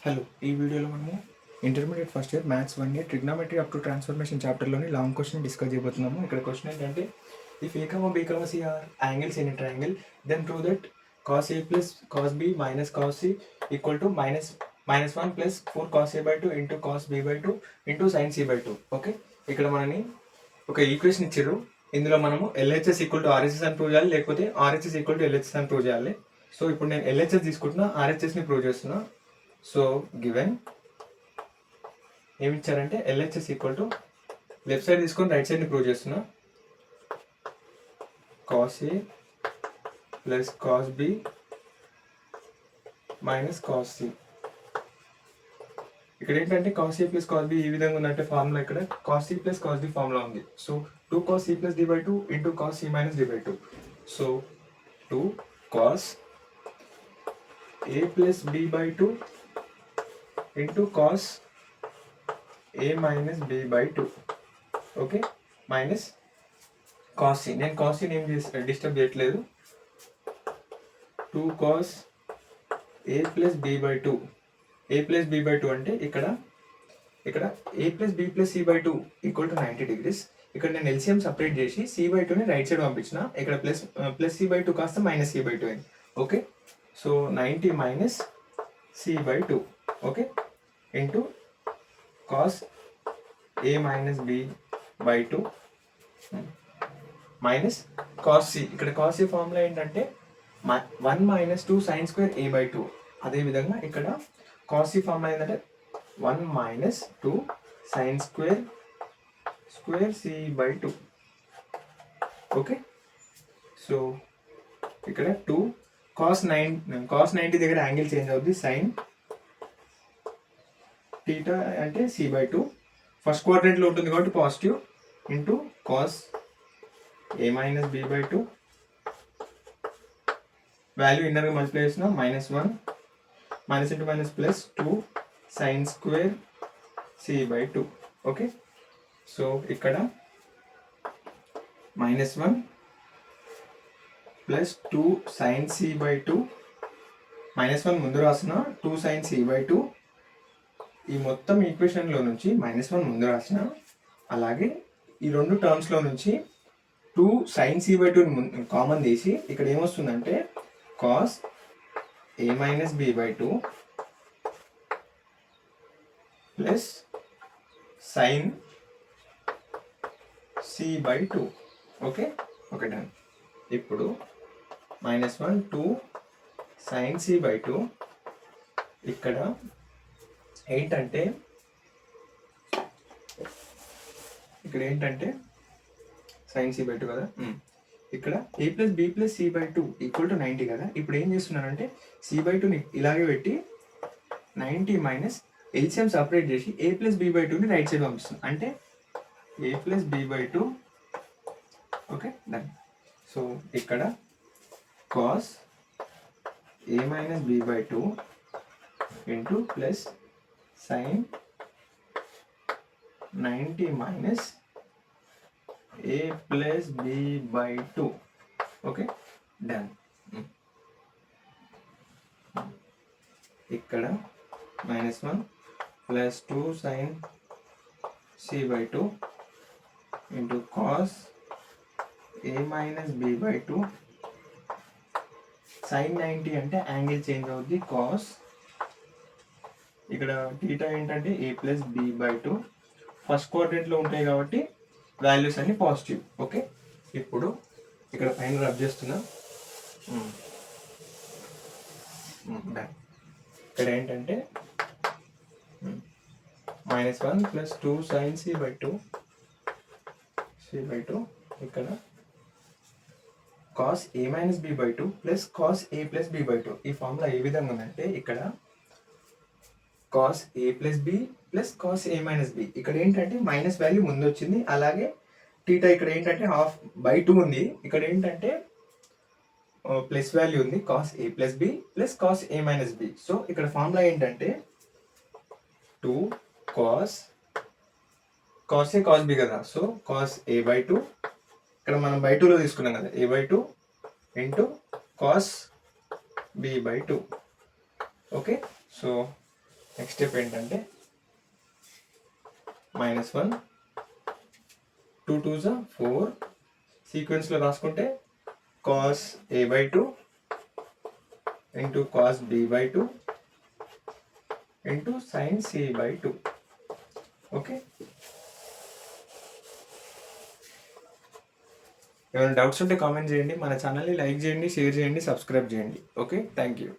Hello, ఈ వీడియోలో మనము intermediate first year maths 1 year trigonometry up to transformation చాప్టర్లోని లాంగ్ క్వశ్చన్ డిస్కస్ చేయబోతున్నాము. ఇక్కడ క్వశ్చన్ ఏంటంటే, if A comma B comma C are angles in a triangle then prove that cos A plus cos B minus cos C equal to minus 1 plus 4 cos A by 2 into cos B by 2 into sine C by 2. Okay, ఇక్కడ మనని ఒక equation ఇచ్చారు. ఇందులో మనము LHS equal to RHS అని prove చేయాలి, లేకపోతే RHS equal to LHS అని ప్రూవ్ చేయాలి. సో ఇప్పుడు నేను ఎల్హెచ్ఎస్ తీసుకుంటున్నా, ఆర్హెచ్ఎస్ని ప్రూవ్ చేస్తున్నా. సో గివెన్ ఏమి ఇచ్చారంటే LHS equal to left side తీసుకొని రైట్ సైడ్ని ప్రూవ్ చేస్తున్నా. Cos A plus cos B minus cos C. ఇక్కడ ఏంటంటే cos A plus cos B ఈ విధంగా ఉందంటే ఫార్ములా ఇక్కడ cos C plus cos B formula ఉంది. So 2 cos C plus D by 2 into cos C minus D by 2. So 2 cos A plus B by 2 into cos A minus B by 2. Okay, minus cos C. నేను cos సిని ఏం disturb చేయట్లేదు. 2 cos A plus B by 2. A plus B by 2 అంటే ఇక్కడ A plus B plus C by 2 equal to 90 degrees. ఇక్కడ నేను LCM separate చేసి C by 2ని రైట్ సైడ్ పంపించిన. ఇక్కడ ప్లస్ సి బై 2 కాస్త మైనస్ సి బై 2 అయింది. Okay, so 90 minus C by 2. Okay, into cos A minus B by 2 minus cos C. ఇక్కడ cos C formula ఏంటంటే 1 minus 2 sine square A by 2. అదేవిధంగా ఇక్కడ cos C formula ఏంటంటే 1 minus 2 sine square C by 2. Okay, so ఇక్కడ 2 cos 90 దగ్గర angle change అవుద్ది. Sine theta అంటే C by 2 first క్వాడ్రంట్లో ఉంటుంది కాబట్టి positive into cos A minus B by 2 value ఇన్నర్గా మల్టిప్లై చేసిన -1 minus into minus plus 2 sine square C by 2. Okay, so ఇక్కడ -1 ప్లస్ 2 సైన్ సి బై 2 -1 ముందు రాసిన 2 సైన్ సి బై 2. ఈ మొత్తం ఈక్వేషన్లో నుంచి -1 ముందు రాసిన, అలాగే ఈ రెండు టర్మ్స్లో నుంచి 2 సైన్ సి బై 2 కామన్ తీసి ఇక్కడ ఏమొస్తుందంటే cos A minus B by 2 plus sine C by 2. Okay, okay done. ఇప్పుడు -1 2 సైన్ సి బై 2. ఇక్కడ ఏంటంటే సైన్ సి బై 2 కదా. ఇక్కడ A plus B plus C by 2 equal to 90 కదా. ఇప్పుడు ఏం చేస్తున్నానంటే సి బై 2ని ఇలాగే పెట్టి 90 మైనస్ ఎల్సిఎం సపరేట్ చేసి ఏ ప్లస్ బి బై 2ని రైట్ సైడ్ పంపిస్తున్నాను. అంటే A plus B by 2. Okay done. So ఇక్కడ cos A minus B by 2 into plus sine 90 minus A plus B by 2. Okay done. ఇక్కడ -1 plus 2 sine C by 2 into cos A minus B by 2. Sine 90 అంటే angle change అవుద్ది. Cause ఇక్కడ theta ఏంటంటే A plus B by 2 first క్వాడ్రంట్లో ఉంటాయి కాబట్టి values అన్ని positive. Okay, ఇప్పుడు ఇక్కడ పైన రబ్ చేస్తున్నా. ఇక్కడ ఏంటంటే -1 ప్లస్ 2 సైన్ సి బై 2 ఇక్కడ cos A minus B by 2 plus cos A plus B by 2. ఈ ఫార్ములా ఏ విధంగా ఉందంటే ఇక్కడ cos A plus B plus cos A minus B. ఇక్కడ ఏంటంటే మైనస్ వాల్యూ ముందు వచ్చింది, అలాగే టీటా ఇక్కడ ఏంటంటే హాఫ్ బై 2 ఉంది. ఇక్కడ ఏంటంటే ప్లస్ వాల్యూ ఉంది, cos A plus B plus cos A minus B. So ఇక్కడ ఫార్ములా ఏంటంటే 2 కాస్ ఏ కాస్ బి కదా. సో కాస్ ఏ బై 2 ఇక్కడ మనం బై 2లో తీసుకున్నాం కదా, A by 2 into cos B by 2. Okay, so next step ఏంటంటే -1 2 2s 4 సీక్వెన్స్లో రాసుకుంటే cos a/2 into cos b/2 into sin c/2. Okay, ఏమైనా డౌట్స్ ఉంటే కామెంట్ చేయండి, మన ఛానల్ని లైక్ చేయండి, షేర్ చేయండి, సబ్స్క్రైబ్ చేయండి. Okay, thank you.